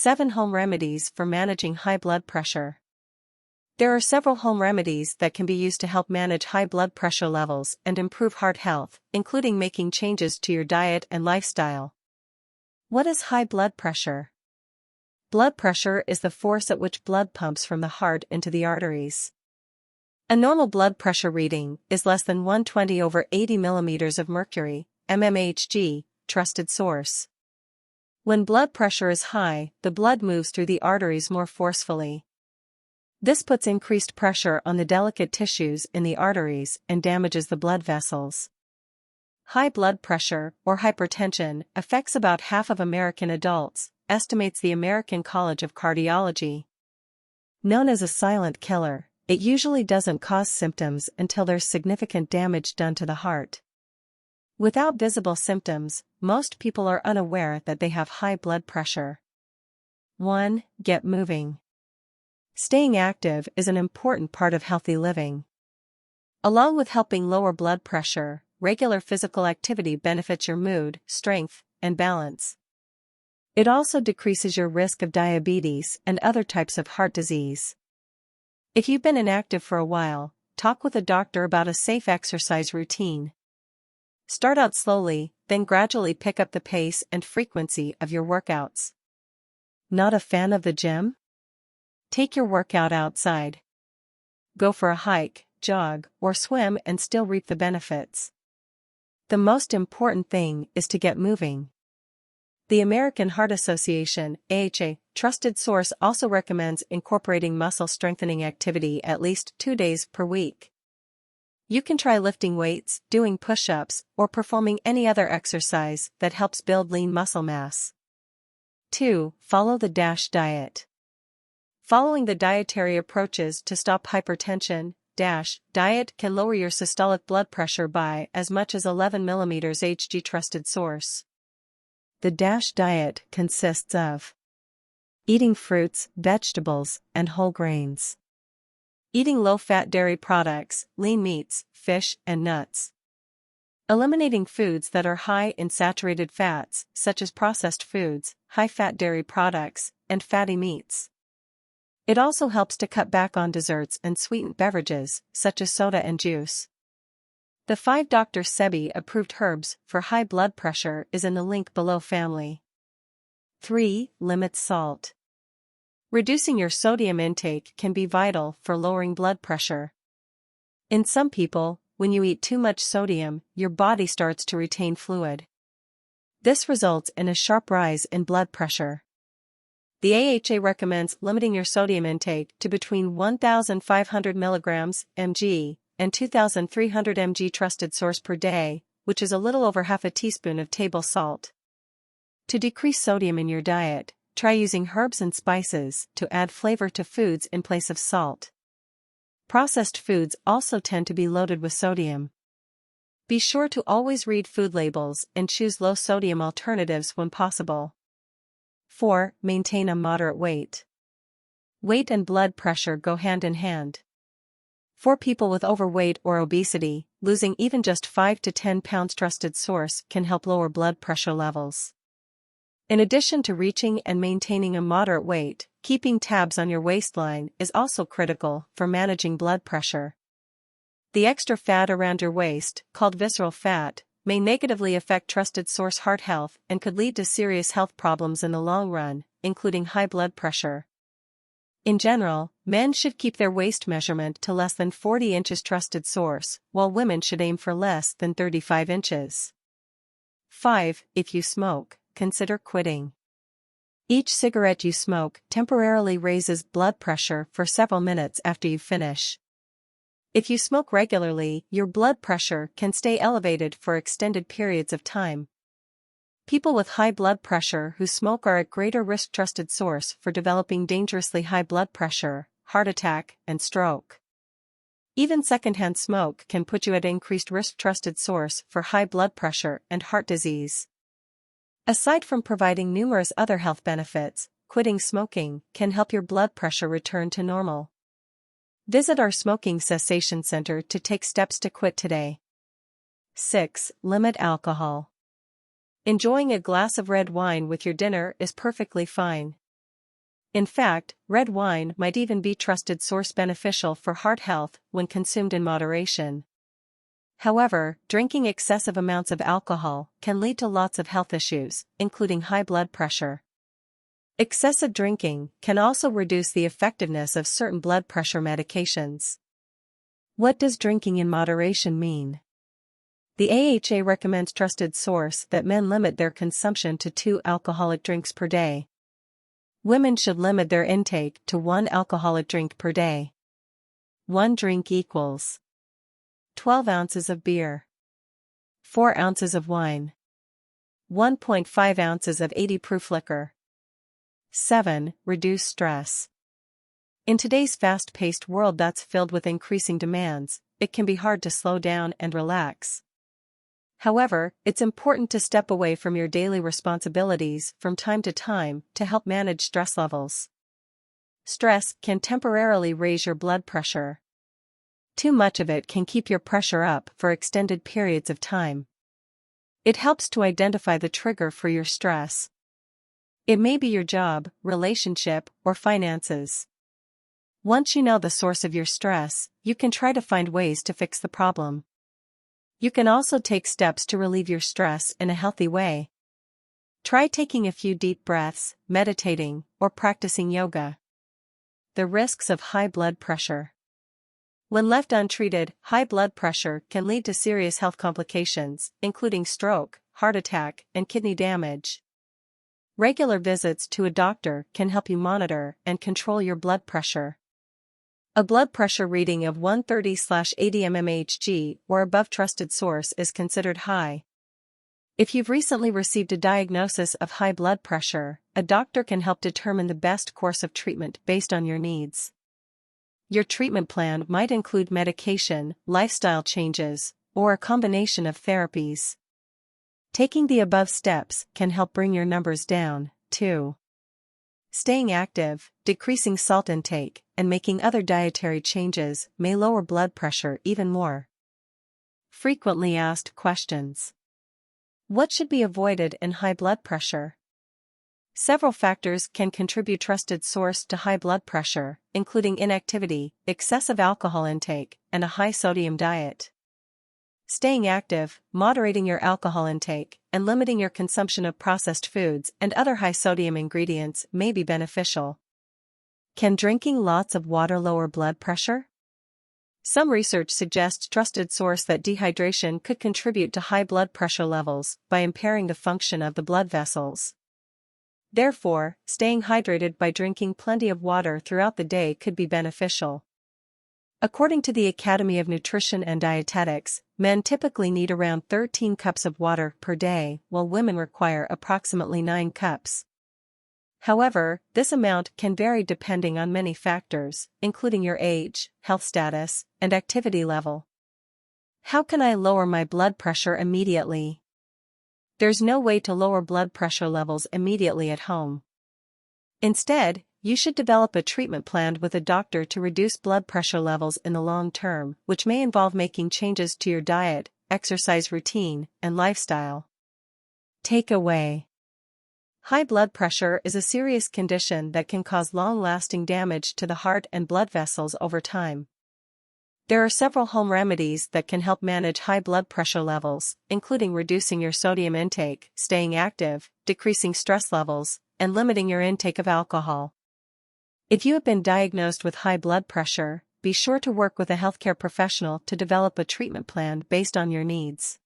7 Home Remedies for Managing High Blood Pressure. There are several home remedies that can be used to help manage high blood pressure levels and improve heart health, including making changes to your diet and lifestyle. What is high blood pressure? Blood pressure is the force at which blood pumps from the heart into the arteries. A normal blood pressure reading is less than 120/80 millimeters of mercury, mmHg, trusted source. When blood pressure is high, the blood moves through the arteries more forcefully. This puts increased pressure on the delicate tissues in the arteries and damages the blood vessels. High blood pressure, or hypertension, affects about half of American adults, estimates the American College of Cardiology. Known as a silent killer, it usually doesn't cause symptoms until there's significant damage done to the heart. Without visible symptoms, most people are unaware that they have high blood pressure. 1. Get moving. Staying active is an important part of healthy living. Along with helping lower blood pressure, regular physical activity benefits your mood, strength, and balance. It also decreases your risk of diabetes and other types of heart disease. If you've been inactive for a while, talk with a doctor about a safe exercise routine. Start out slowly, then gradually pick up the pace and frequency of your workouts. Not a fan of the gym? Take your workout outside. Go for a hike, jog, or swim and still reap the benefits. The most important thing is to get moving. The American Heart Association, AHA, trusted source also recommends incorporating muscle strengthening activity at least 2 days per week. You can try lifting weights, doing push-ups, or performing any other exercise that helps build lean muscle mass. 2. Follow the DASH diet. Following the dietary approaches to stop hypertension, DASH diet can lower your systolic blood pressure by as much as 11 millimeters Hg. Trusted source. The DASH diet consists of eating fruits, vegetables, and whole grains. Eating low-fat dairy products, lean meats, fish, and nuts. Eliminating foods that are high in saturated fats, such as processed foods, high-fat dairy products, and fatty meats. It also helps to cut back on desserts and sweetened beverages, such as soda and juice. The 5 Dr. Sebi approved herbs for high blood pressure is in the link below. Family. 3. Limit salt. Reducing your sodium intake can be vital for lowering blood pressure. In some people, when you eat too much sodium, your body starts to retain fluid. This results in a sharp rise in blood pressure. The AHA recommends limiting your sodium intake to between 1,500 mg mg and 2,300 mg. Trusted source per day, which is a little over half a teaspoon of table salt. To decrease sodium in your diet, try using herbs and spices to add flavor to foods in place of salt. Processed foods also tend to be loaded with sodium. Be sure to always read food labels and choose low-sodium alternatives when possible. 4. Maintain a moderate weight. Weight and blood pressure go hand in hand. For people with overweight or obesity, losing even just 5 to 10 pounds. Trusted source can help lower blood pressure levels. In addition to reaching and maintaining a moderate weight, keeping tabs on your waistline is also critical for managing blood pressure. The extra fat around your waist, called visceral fat, may negatively affect trusted source heart health and could lead to serious health problems in the long run, including high blood pressure. In general, men should keep their waist measurement to less than 40 inches. Trusted source, while women should aim for less than 35 inches. 5. If you smoke, consider quitting. Each cigarette you smoke temporarily raises blood pressure for several minutes after you finish. If you smoke regularly, your blood pressure can stay elevated for extended periods of time. People with high blood pressure who smoke are at greater risk. Trusted source for developing dangerously high blood pressure, heart attack, and stroke. Even secondhand smoke can put you at increased risk. Trusted source for high blood pressure and heart disease. Aside from providing numerous other health benefits, quitting smoking can help your blood pressure return to normal. Visit our smoking cessation center to take steps to quit today. 6. Limit alcohol. Enjoying a glass of red wine with your dinner is perfectly fine. In fact, red wine might even be trusted source beneficial for heart health when consumed in moderation. However, drinking excessive amounts of alcohol can lead to lots of health issues, including high blood pressure. Excessive drinking can also reduce the effectiveness of certain blood pressure medications. What does drinking in moderation mean? The AHA recommends trusted source that men limit their consumption to 2 alcoholic drinks per day. Women should limit their intake to 1 alcoholic drink per day. 1 drink equals 12 ounces of beer, 4 ounces of wine, 1.5 ounces of 80-proof liquor. 7. Reduce stress. In today's fast-paced world that's filled with increasing demands, it can be hard to slow down and relax. However, it's important to step away from your daily responsibilities from time to time to help manage stress levels. Stress can temporarily raise your blood pressure. Too much of it can keep your pressure up for extended periods of time. It helps to identify the trigger for your stress. It may be your job, relationship, or finances. Once you know the source of your stress, you can try to find ways to fix the problem. You can also take steps to relieve your stress in a healthy way. Try taking a few deep breaths, meditating, or practicing yoga. The risks of high blood pressure. When left untreated, high blood pressure can lead to serious health complications, including stroke, heart attack, and kidney damage. Regular visits to a doctor can help you monitor and control your blood pressure. A blood pressure reading of 130/80 mmHg or above trusted source is considered high. If you've recently received a diagnosis of high blood pressure, a doctor can help determine the best course of treatment based on your needs. Your treatment plan might include medication, lifestyle changes, or a combination of therapies. Taking the above steps can help bring your numbers down, too. Staying active, decreasing salt intake, and making other dietary changes may lower blood pressure even more. Frequently asked questions. What should be avoided in high blood pressure? Several factors can contribute trusted source to high blood pressure, including inactivity, excessive alcohol intake, and a high sodium diet. Staying active, moderating your alcohol intake, and limiting your consumption of processed foods and other high-sodium ingredients may be beneficial. Can drinking lots of water lower blood pressure? Some research suggests trusted source that dehydration could contribute to high blood pressure levels by impairing the function of the blood vessels. Therefore, staying hydrated by drinking plenty of water throughout the day could be beneficial. According to the Academy of Nutrition and Dietetics, men typically need around 13 cups of water per day, while women require approximately 9 cups. However, this amount can vary depending on many factors, including your age, health status, and activity level. How can I lower my blood pressure immediately? There's no way to lower blood pressure levels immediately at home. Instead, you should develop a treatment plan with a doctor to reduce blood pressure levels in the long term, which may involve making changes to your diet, exercise routine, and lifestyle. Takeaway. High blood pressure is a serious condition that can cause long-lasting damage to the heart and blood vessels over time. There are several home remedies that can help manage high blood pressure levels, including reducing your sodium intake, staying active, decreasing stress levels, and limiting your intake of alcohol. If you have been diagnosed with high blood pressure, be sure to work with a healthcare professional to develop a treatment plan based on your needs.